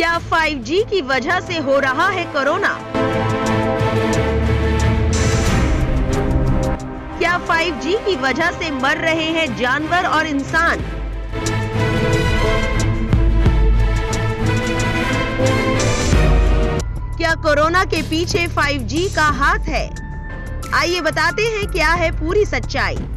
क्या 5G की वजह से हो रहा है कोरोना? क्या 5G की वजह से मर रहे हैं जानवर और इंसान? क्या कोरोना के पीछे 5G का हाथ है? आइए बताते हैं क्या है पूरी सच्चाई।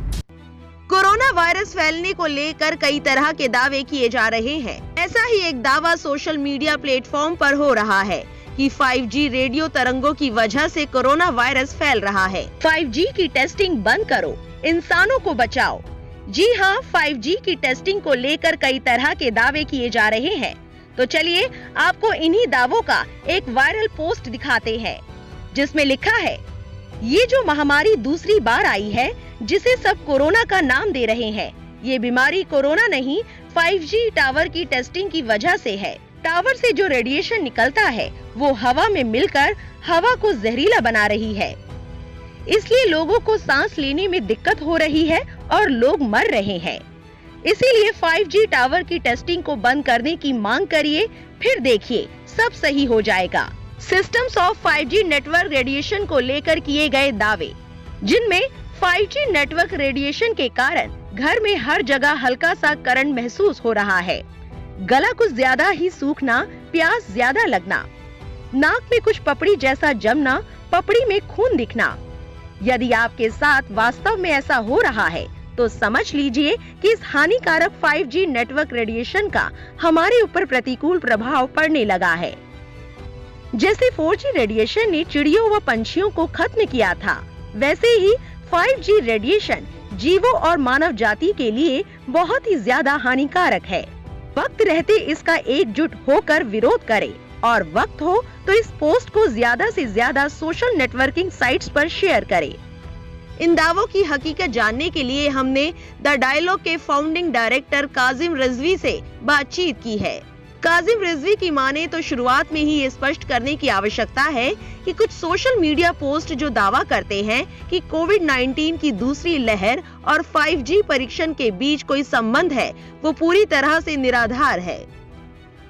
कोरोना वायरस फैलने को लेकर कई तरह के दावे किए जा रहे हैं। ऐसा ही एक दावा सोशल मीडिया प्लेटफॉर्म पर हो रहा है कि 5G रेडियो तरंगों की वजह से कोरोना वायरस फैल रहा है। 5G की टेस्टिंग बंद करो, इंसानों को बचाओ। जी हाँ, 5G की टेस्टिंग को लेकर कई तरह के दावे किए जा रहे हैं। तो चलिए आपको इन्हीं दावों का एक वायरल पोस्ट दिखाते हैं, जिसमें लिखा है, ये जो महामारी दूसरी बार आई है, जिसे सब कोरोना का नाम दे रहे हैं, ये बीमारी कोरोना नहीं 5G टावर की टेस्टिंग की वजह से है। टावर से जो रेडिएशन निकलता है वो हवा में मिलकर हवा को जहरीला बना रही है, इसलिए लोगों को सांस लेने में दिक्कत हो रही है और लोग मर रहे हैं। इसीलिए 5G टावर की टेस्टिंग को बंद करने की मांग करिए, फिर देखिए सब सही हो जाएगा। Systems of 5G network radiation को लेकर किए गए दावे, जिनमें 5G नेटवर्क रेडिएशन के कारण घर में हर जगह हल्का सा करंट महसूस हो रहा है, गला कुछ ज्यादा ही सूखना, प्यास ज्यादा लगना, नाक में कुछ पपड़ी जैसा जमना, पपड़ी में खून दिखना। यदि आपके साथ वास्तव में ऐसा हो रहा है तो समझ लीजिए कि इस हानिकारक 5G नेटवर्क रेडिएशन का हमारे ऊपर प्रतिकूल प्रभाव पड़ने लगा है। जैसे 4G रेडिएशन ने चिड़ियों व पंछियों को खत्म किया था, वैसे ही 5G रेडिएशन जीवों और मानव जाति के लिए बहुत ही ज्यादा हानिकारक है। वक्त रहते इसका एकजुट होकर विरोध करें और वक्त हो तो इस पोस्ट को ज्यादा से ज्यादा सोशल नेटवर्किंग साइट्स पर शेयर करें। इन दावों की हकीकत जानने के लिए हमने द डायलॉग के फाउंडिंग डायरेक्टर काजिम रिजवी से बातचीत की है। काजिम रिजवी की माने तो शुरुआत में ही ये स्पष्ट करने की आवश्यकता है कि कुछ सोशल मीडिया पोस्ट जो दावा करते हैं कि कोविड-19 की दूसरी लहर और 5G परीक्षण के बीच कोई संबंध है, वो पूरी तरह से निराधार है।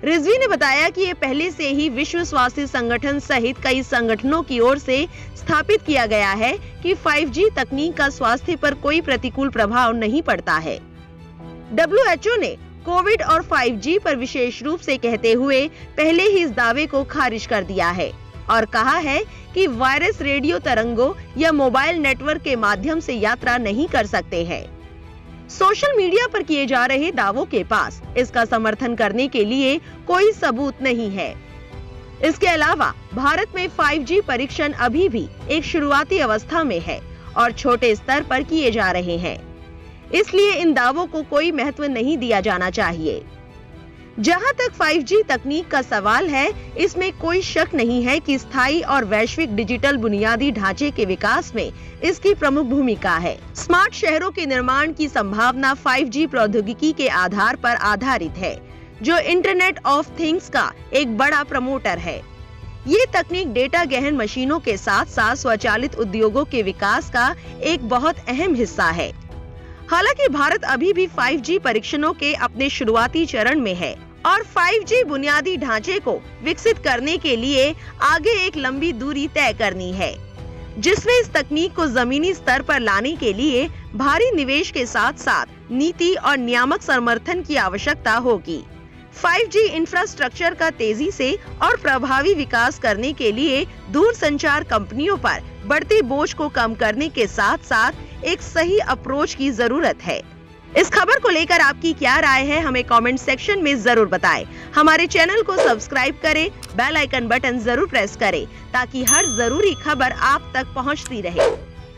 रिजवी ने बताया कि ये पहले से ही विश्व स्वास्थ्य संगठन सहित कई संगठनों की ओर से स्थापित किया गया है कि 5G तकनीक का स्वास्थ्य पर कोई प्रतिकूल प्रभाव नहीं पड़ता है। WHO ने कोविड और 5G पर विशेष रूप से कहते हुए पहले ही इस दावे को खारिज कर दिया है और कहा है कि वायरस रेडियो तरंगों या मोबाइल नेटवर्क के माध्यम से यात्रा नहीं कर सकते हैं। सोशल मीडिया पर किए जा रहे दावों के पास इसका समर्थन करने के लिए कोई सबूत नहीं है। इसके अलावा भारत में 5G परीक्षण अभी भी एक शुरुआती अवस्था में है और छोटे स्तर पर किए जा रहे हैं, इसलिए इन दावों को कोई महत्व नहीं दिया जाना चाहिए। जहां तक 5G तकनीक का सवाल है, इसमें कोई शक नहीं है कि स्थायी और वैश्विक डिजिटल बुनियादी ढांचे के विकास में इसकी प्रमुख भूमिका है। स्मार्ट शहरों के निर्माण की संभावना 5G प्रौद्योगिकी के आधार पर आधारित है, जो इंटरनेट ऑफ थिंग्स का एक बड़ा प्रमोटर है। ये तकनीक डेटा गहन मशीनों के साथ साथ स्वचालित उद्योगों के विकास का एक बहुत अहम हिस्सा है। हालांकि भारत अभी भी 5G परीक्षणों के अपने शुरुआती चरण में है और 5G बुनियादी ढांचे को विकसित करने के लिए आगे एक लंबी दूरी तय करनी है, जिसमें इस तकनीक को जमीनी स्तर पर लाने के लिए भारी निवेश के साथ साथ नीति और नियामक समर्थन की आवश्यकता होगी। 5G इंफ्रास्ट्रक्चर का तेजी से और प्रभावी विकास करने के लिए दूरसंचार कंपनियों पर बढ़ते बोझ को कम करने के साथ साथ एक सही अप्रोच की जरूरत है। इस खबर को लेकर आपकी क्या राय है, हमें कमेंट सेक्शन में जरूर बताएं। हमारे चैनल को सब्सक्राइब करें, बेल आइकन बटन जरूर प्रेस करें ताकि हर जरूरी खबर आप तक पहुंचती रहे।